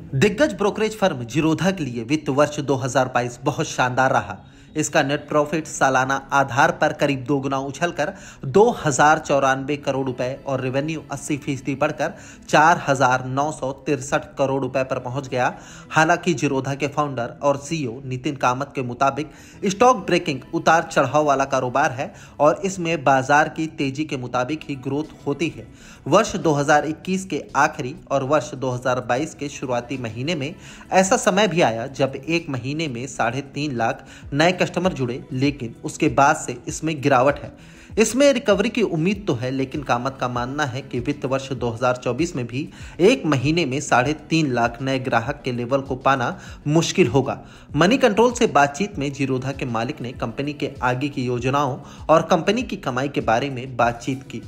दिग्गज brokerage firm Zerodha के लिए वित्त वर्ष 2022 बहुत शानदार रहा। इसका नेट प्रॉफिट सालाना आधार पर करीब दोगुना उछलकर 2094 करोड़ रुपए और रेवेन्यू 80% बढ़कर 4963 करोड़ रुपए पर पहुंच गया। हालांकि जीरोधा के फाउंडर और सीईओ नितिन कामत के मुताबिक स्टॉक ब्रेकिंग उतार चढ़ाव वाला कारोबार है और इसमें बाजार की तेजी के मुताबिक ही ग्रोथ होती है। वर्ष 2021 के आखिरी और वर्ष 2022 के शुरुआती महीने में ऐसा समय भी आया जब एक महीने में 3.5 लाख नए कस्टमर जुड़े, लेकिन उसके बाद से इसमें गिरावट है। इसमें रिकवरी की उम्मीद तो है, लेकिन कामत का मानना है कि वित्त वर्ष 2024 में भी एक महीने में 3.5 लाख नए ग्राहक के लेवल को पाना मुश्किल होगा। मनी कंट्रोल से बातचीत में जीरोधा के मालिक ने कंपनी के आगे की योजनाओं और कंपनी की कमाई के बारे में बातचीत की।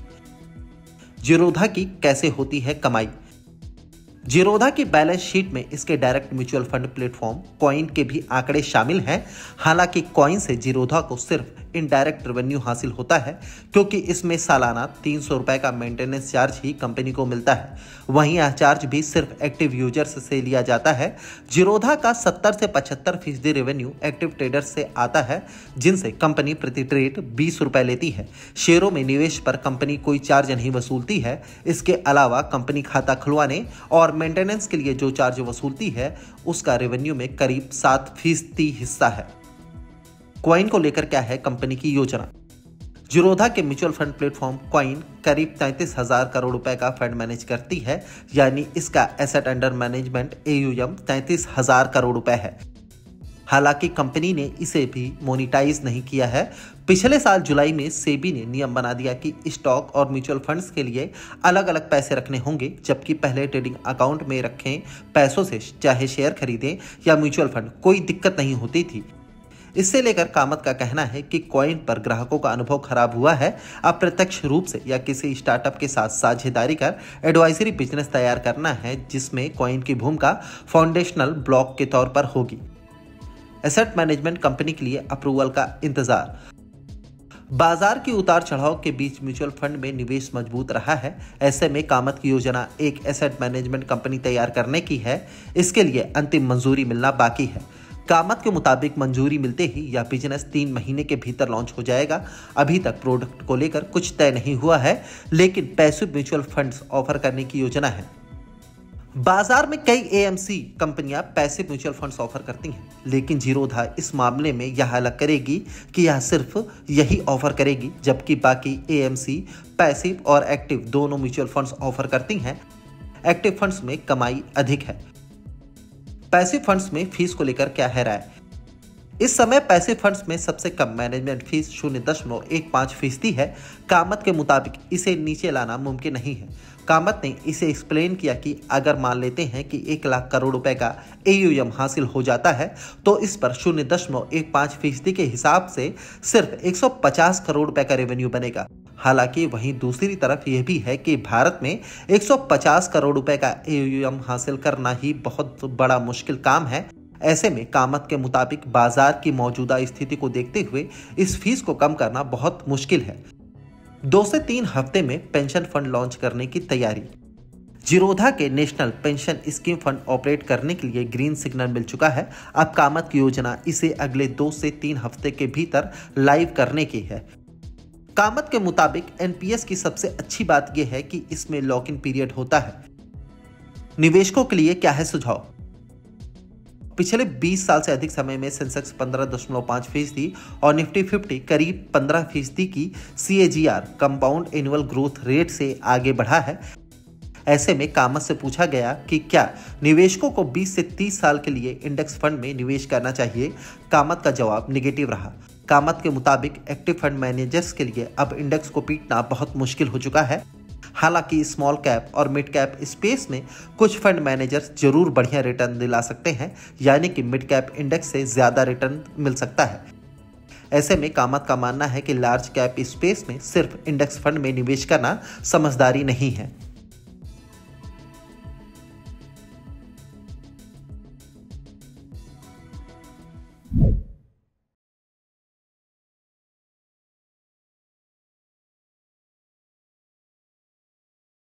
जीरोधा की कैसे होती है कमाई? जीरोधा की बैलेंस शीट में इसके direct mutual fund platform coin के भी आंकड़े शामिल हैं। हालांकि कॉइन से जीरोधा को सिर्फ इनडायरेक्ट रेवेन्यू हासिल होता है, क्योंकि इसमें सालाना 300 रुपए का मेंटेनेंस चार्ज ही कंपनी को मिलता है। वहीं यह चार्ज भी सिर्फ एक्टिव यूजर्स से लिया जाता है। जीरोधा का 70 से 75% रेवेन्यू एक्टिव ट्रेडर्स से आता है, जिनसे कंपनी प्रति ट्रेड 20 रुपए लेती है। शेयरों में निवेश पर कंपनी कोई चार्ज नहीं वसूलती है। इसके अलावा कंपनी खाता खुलवाने और मेंटेनेंस के लिए जो चार्ज वसूलती है, उसका रेवेन्यू में करीब 7% हिस्सा है। कॉइन को लेकर क्या है कंपनी की योजना? जीरोधा के म्यूचुअल फंड प्लेटफॉर्म कॉइन करीब 33,000 करोड़ रुपए का फंड मैनेज करती है, यानी इसका asset under management AUM 33,000 crore रुपए है। हालांकि कंपनी ने इसे भी मोनिटाइज नहीं किया है। पिछले साल जुलाई में सेबी ने नियम बना दिया कि स्टॉक और म्यूचुअल फंड्स के लिए अलग अलग पैसे रखने होंगे, जबकि पहले ट्रेडिंग अकाउंट में रखे पैसों से चाहे शेयर खरीदें या म्यूचुअल फंड कोई दिक्कत नहीं होती थी। इससे लेकर कामत का कहना है कि कॉइन पर ग्राहकों का अनुभव खराब हुआ है। अप्रत्यक्ष रूप से या किसी स्टार्टअप के साथ साझेदारी कर एडवाइजरी बिजनेस तैयार करना है, जिसमें कॉइन की भूमिका फाउंडेशनल ब्लॉक के तौर पर होगी। एसेट मैनेजमेंट कंपनी के लिए अप्रूवल का इंतजार। बाजार की उतार चढ़ाव के बीच म्यूचुअल फंड में निवेश मजबूत रहा है। ऐसे में कामत की योजना एक एसेट मैनेजमेंट कंपनी तैयार करने की है। इसके लिए अंतिम मंजूरी मिलना बाकी है। कामत के मुताबिक मंजूरी मिलते ही यह बिजनेस 3 महीने के भीतर लॉन्च हो जाएगा। अभी तक प्रोडक्ट को लेकर कुछ तय नहीं हुआ है, लेकिन पैसिव म्यूचुअल फंड्स ऑफर करने की योजना है। बाजार में कई AMC कंपनियां पैसिव म्यूचुअल फंड्स ऑफर करती हैं, लेकिन जीरोधा इस मामले में यह अलग करेगी कि यह सिर्फ यही ऑफर करेगी, जबकि बाकी AMC पैसिव और एक्टिव दोनों म्यूचुअल फंड्स ऑफर करती हैं। एक्टिव फंड्स में कमाई अधिक है। पैसिव फंड्स में फीस को लेकर क्या है राय? इस समय पैसिव फंड्स में सबसे कम मैनेजमेंट फीस 0.15% है। कामत के मुताबिक इसे नीचे लाना मुमकिन नहीं है। कामत ने इसे एक्सप्लेन किया कि अगर मान लेते हैं कि 1 लाख करोड़ रुपए का AUM हासिल हो जाता है, तो इस पर 0.15% के हिसाब से सिर्फ 150 करोड़ रुपए का रेवेन्यू बनेगा। हालांकि वहीं दूसरी तरफ यह भी है कि भारत में 150 करोड़ रुपए का AUM हासिल करना ही बहुत बड़ा मुश्किल काम है। ऐसे में कामत के मुताबिक बाजार की मौजूदा स्थिति को देखते हुए इस फीस को कम करना बहुत मुश्किल है। 2 से 3 हफ्ते में पेंशन फंड लॉन्च करने की तैयारी। जीरोधा के national pension scheme fund operate करने के लिए ग्रीन सिग्नल मिल चुका है। अब कामत की योजना इसे अगले 2 से 3 हफ्ते के भीतर लाइव करने की है। कामत के मुताबिक NPS की सबसे अच्छी बात यह है कि इसमें लॉक इन पीरियड होता है। निवेशकों के लिए क्या है सुझाव? पिछले 20 साल से अधिक समय में सेंसेक्स 15.5% और निफ्टी 50 करीब 15% की CAGR compound annual growth rate से आगे बढ़ा है। ऐसे में कामत से पूछा गया कि क्या निवेशकों को 20 से 30 साल के लिए इंडेक्स फंड में निवेश करना चाहिए। कामत का जवाब नेगेटिव रहा। कामत के मुताबिक एक्टिव फंड मैनेजर्स के लिए अब इंडेक्स को पीटना बहुत मुश्किल हो चुका है। हालांकि स्मॉल कैप और मिड कैप स्पेस में कुछ फंड मैनेजर्स जरूर बढ़िया रिटर्न दिला सकते हैं, यानी कि मिड कैप इंडेक्स से ज्यादा रिटर्न मिल सकता है। ऐसे में कामत का मानना है कि लार्ज कैप स्पेस में सिर्फ इंडेक्स फंड में निवेश करना समझदारी नहीं है।